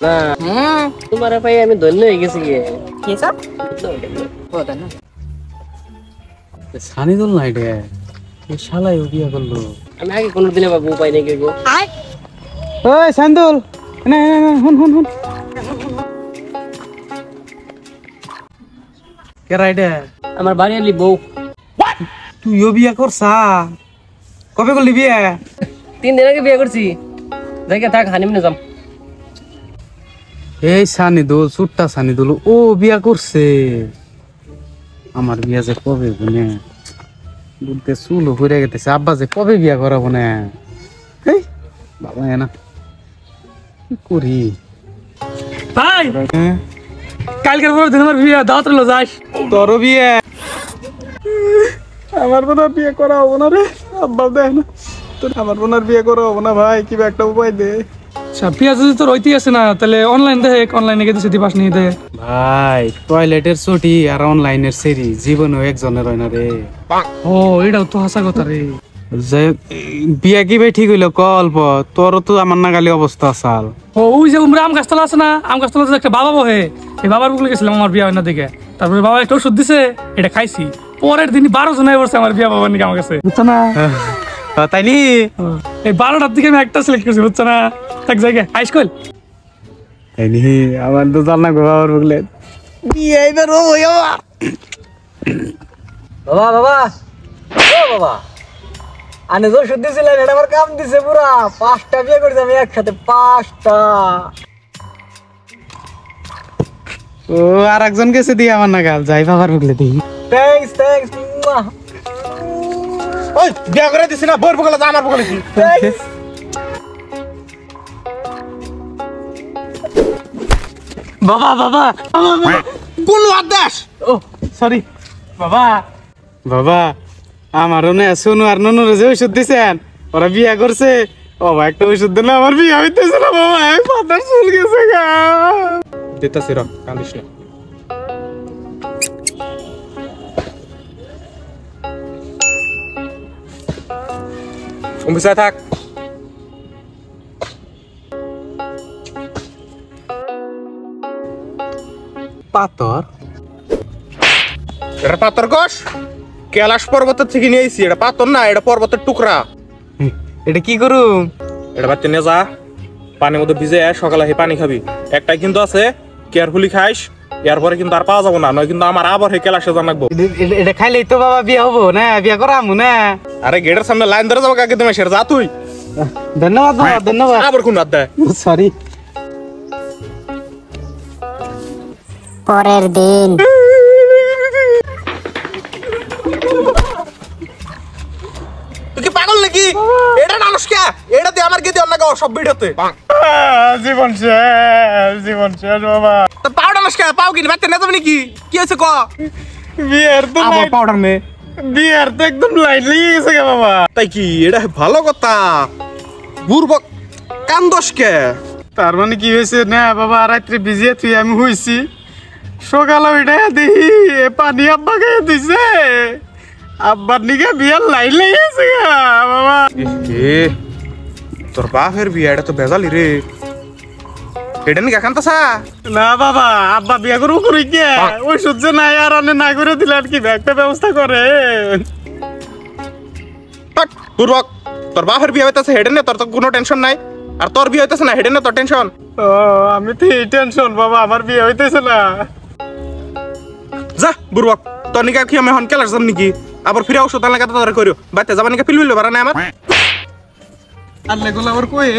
না তোমার ভাই আমি ধন্য হয়ে গেছি কি স্যার সানিদুল নাই রে এই শালাই বিয়া করলো। আমি আগে কোনোদিনে বাবু উপায় নেই গো। ওই সানিদুল না না না হুন হুন হুন কে রাইডে আমার বাড়ি আলি বউ। তুইও বিয়া করছা? কবে করলি বিয়া? 3 দিন আগে বিয়ে করছি। জায়গা থাক হানিমুনে যাম। এই সানিদুল ছুট্টা সানিদুল ও বিয়া করছে। আমার বিয়া যে কবে বনে বুঝতে চুলো ঘুরে গেছে। আব্বা যে কবে বিয়া করাবো না এই বাবা না কি করি ভাই কালকের পর দিন আমার বিয়ে দাওয়াত রইলো যাস। তোর বিয়ে আমার বোনার বিয়ে করা হবো না রে। আব্বা দেখ না তোর আমার বোনার বিয়ে করা হবো না ভাই, কি একটা উপায় দে। আচ্ছা বিয়ে যদি তোর হইতেই আছে না তাহলে অনলাইন দেখ, অনলাইনে গেতে সেটি পাস নিয়ে দেখ। ভাই টয়লেটের ছুটি আর অনলাইনের সেরি জীবনেও একজনের হয় না রে। ও এটাও তো হাসা কথা রে। যে বিয়া কি ভাই ঠিক হইলো কল্প তোর তো আমার নাগালি অবস্থা আসাল। ও ওই যে উমরা আম গাছতলা আছে না, আম গাছতলা একটা বাবা বহে, এই বাবার বুকলে গেছিলাম আমার বিয়ে হয় না দেখে। তারপরে বাবা একটা ওষুধ দিছে, এটা খাইছি। পরের দিন 12 জন বসছে আমার বিয়ে বাবার নাকি আমার কাছে, বুঝছো না? তাই নি এই 12টার দিকে আমি একটা সিলেক্ট করছি, বুঝছো না? এক জায়গায় আইস কইল তাই নি আমার তো জাল না গো বাবার বুকলে বিয়ে এবার ও বাবা বাবা ও বাবা আনে যে ওষুধ দিছিলেন এটা আমার কাম দিছে পুরা। 5টা বিয়ে করছি আমি একসাথে 5টা। ও আর একজন গেছে দিয়ে আমার নাগাল যাই বাবার বুকলে দিই। থ্যাঙ্কস থ্যাঙ্কস ওই বিয়া করে দিছি না বোর বুকলে যা আমার বুকলে কি। থ্যাঙ্কস। বাবা বাবা কোন আদেশ? ও সরি বাবা বাবা আমারও না সোনু আর ননুরে যে ওষুধ দিছেন ওরা বিয়া করছে। ও ভাই একটা ওষুধ দিলে আমার বিয়া হইতেছে না বাবা, এক পাতার চুল গেছে গা। দিতাছি র কান্দিস না। অম্বিসায় থাক। পাতর এটা পাথর কষ कैलाश पर्वत থেকে নিয়ে আইছি। এটা পাথর না, এটা পর্বতের টুকরা। এটা কি করুম? এটা বাচ্চা নিয়ে যা পানির মধ্যে ভিজে সকালে হে পানি খাবি। একটাই কিন্তু আছে, কেয়ারফুলি খাইস, এরপরে কিন্তু আর পাওয়া যাবো না, নয় কিন্তু আমার আবার হে कैलाशে জান লাগবো। এটা খাইলেই তো বাবা বিয়া হবো না, বিয়া করামু না। আরে গেটের সামনে লাইন ধরে যাবো কাকে তুমি সের যা তুই। ধন্যবাদ বাবা ধন্যবাদ। আবার কোন রাত দেয় সরি। পরের দিন তুই কি পাগল নাকি? এটা মানুষ কে? এটা দিয়ে আমার গেদি অন্য সব ভিডিওতে জীবন শেষ জীবন শেষ বাবা। তো পাউডার মানুষ কে পাও কি বাচ্চা না যাবে নাকি? কি হয়েছে ক? বিয়ার তো আবার পাউডার নে বিয়ার তো একদম লাইট লেগে গেছে গে বাবা। তাই কি? এটা ভালো কথা। বুড়বক কান্দস কে? তার মানে কি হয়েছে না বাবা, রাত্রে ভিজিয়ে তুই আমি হইছি, সকালে উঠে দেখি পানি আব্বা খেয়ে দিছে। আব্বার নিকে বিয়ার লাইট লেগে গেছে বাবা। এ তোর বাপের বিয়া, এটা তো বেজালি রে। এটা নাকি এখানতাসা? না বাবা আব্বা বিয়া করবো করি কে, ওই সহ্য নাই আর আনে না করে দিলে আর কি একটা ব্যবস্থা করে। বুড়বক তোর বাপের বিয়া হইতাছে হেডে নে, তোর তো কোনো টেনশন নাই। আর তোর বিয়ে হইতাছে না হেডে নে, তোর টেনশন। ও আমি তো এই টেনশন বাবা, আমার বিয়ে হইতেছে না। যা বুড়বক তোর নিকা কি আমি হন কেলার যাম নাকি? আবার ফিরে ওষুধ লাগাতে তোর করিও বাইতে যাবা নাকি? ফিল হইলো বারা না আমার আল্লাহ গোলা আমার কই